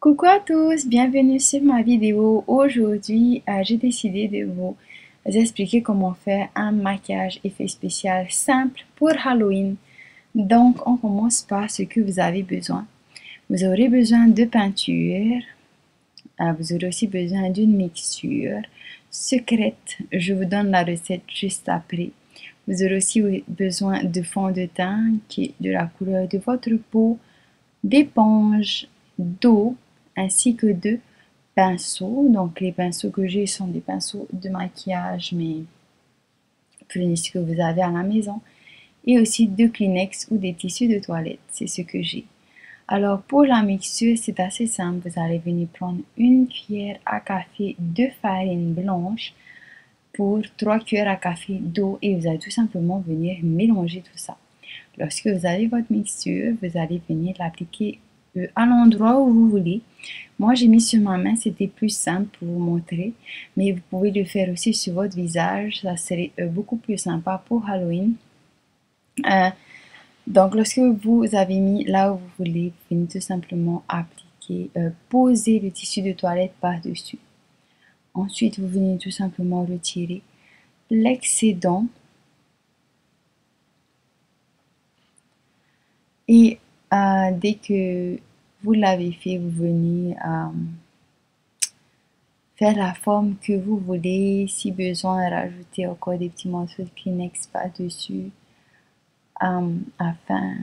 Coucou à tous, bienvenue sur ma vidéo. Aujourd'hui, j'ai décidé de vous expliquer comment faire un maquillage effet spécial simple pour Halloween. Donc, on commence par ce que vous avez besoin. Vous aurez besoin de peinture. Vous aurez aussi besoin d'une mixture secrète. Je vous donne la recette juste après. Vous aurez aussi besoin de fond de teint qui est de la couleur de votre peau, d'éponge, d'eau, ainsi que de pinceaux. Donc les pinceaux que j'ai sont des pinceaux de maquillage, mais prenez ce que vous avez à la maison. Et aussi de Kleenex ou des tissus de toilette, c'est ce que j'ai. Alors pour la mixture, c'est assez simple. Vous allez venir prendre une cuillère à café de farine blanche pour 3 cuillères à café d'eau et vous allez tout simplement venir mélanger tout ça. Lorsque vous avez votre mixture, vous allez venir l'appliquer à l'endroit où vous voulez. Moi, j'ai mis sur ma main, c'était plus simple pour vous montrer, mais vous pouvez le faire aussi sur votre visage, ça serait beaucoup plus sympa pour Halloween. Donc, lorsque vous avez mis là où vous voulez, vous venez tout simplement appliquer, poser le tissu de toilette par-dessus. Ensuite, vous venez tout simplement retirer l'excédent et dès que vous l'avez fait, vous venez faire la forme que vous voulez. Si besoin, rajouter encore des petits morceaux de Kleenex par-dessus afin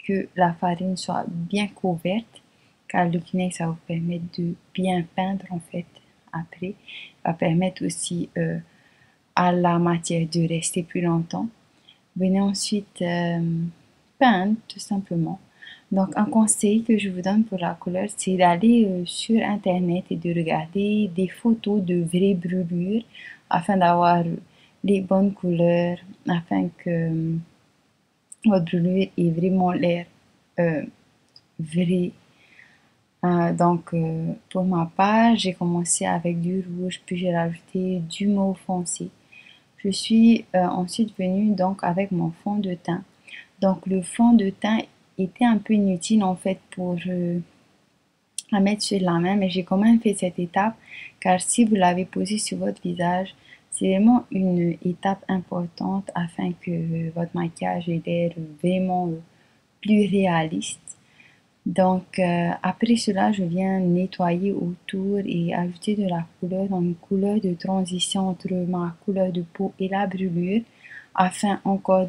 que la farine soit bien couverte, car le Kleenex ça va vous permettre de bien peindre en fait après. Ça va permettre aussi à la matière de rester plus longtemps. Venez ensuite peindre tout simplement. Donc un conseil que je vous donne pour la couleur, c'est d'aller sur internet et de regarder des photos de vraies brûlures afin d'avoir les bonnes couleurs, afin que votre brûlure ait vraiment l'air vrai. Pour ma part, j'ai commencé avec du rouge, puis j'ai rajouté du mauve foncé. Je suis ensuite venue donc avec mon fond de teint. Donc le fond de teint était un peu inutile en fait pour la mettre sur la main, mais j'ai quand même fait cette étape car si vous l'avez posé sur votre visage, c'est vraiment une étape importante afin que votre maquillage ait l'air vraiment plus réaliste. Donc après cela, je viens nettoyer autour et ajouter de la couleur dans une couleur de transition entre ma couleur de peau et la brûlure afin encore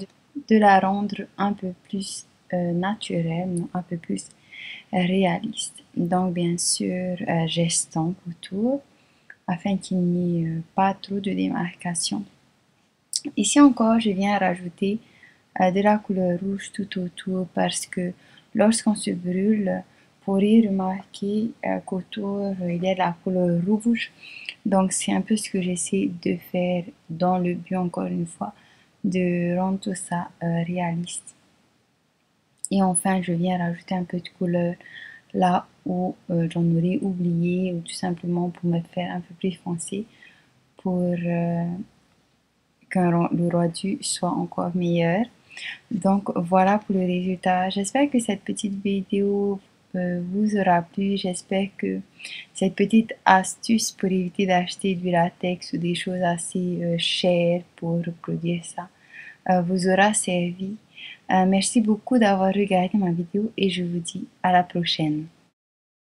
de la rendre un peu plus naturelle, un peu plus réaliste. Donc bien sûr, j'estompe autour afin qu'il n'y ait pas trop de démarcation. Ici encore, je viens rajouter de la couleur rouge tout autour parce que lorsqu'on se brûle, vous pourrez remarquer qu'autour il y a de la couleur rouge. Donc c'est un peu ce que j'essaie de faire dans le but encore une fois de rendre tout ça réaliste. Et enfin je viens rajouter un peu de couleur là où j'en aurais oublié ou tout simplement pour me faire un peu plus foncé pour que le rendu soit encore meilleur. Donc voilà pour le résultat. J'espère que cette petite vidéo vous aura plu. J'espère que cette petite astuce pour éviter d'acheter du latex ou des choses assez chères pour reproduire ça vous aura servi. Merci beaucoup d'avoir regardé ma vidéo et je vous dis à la prochaine.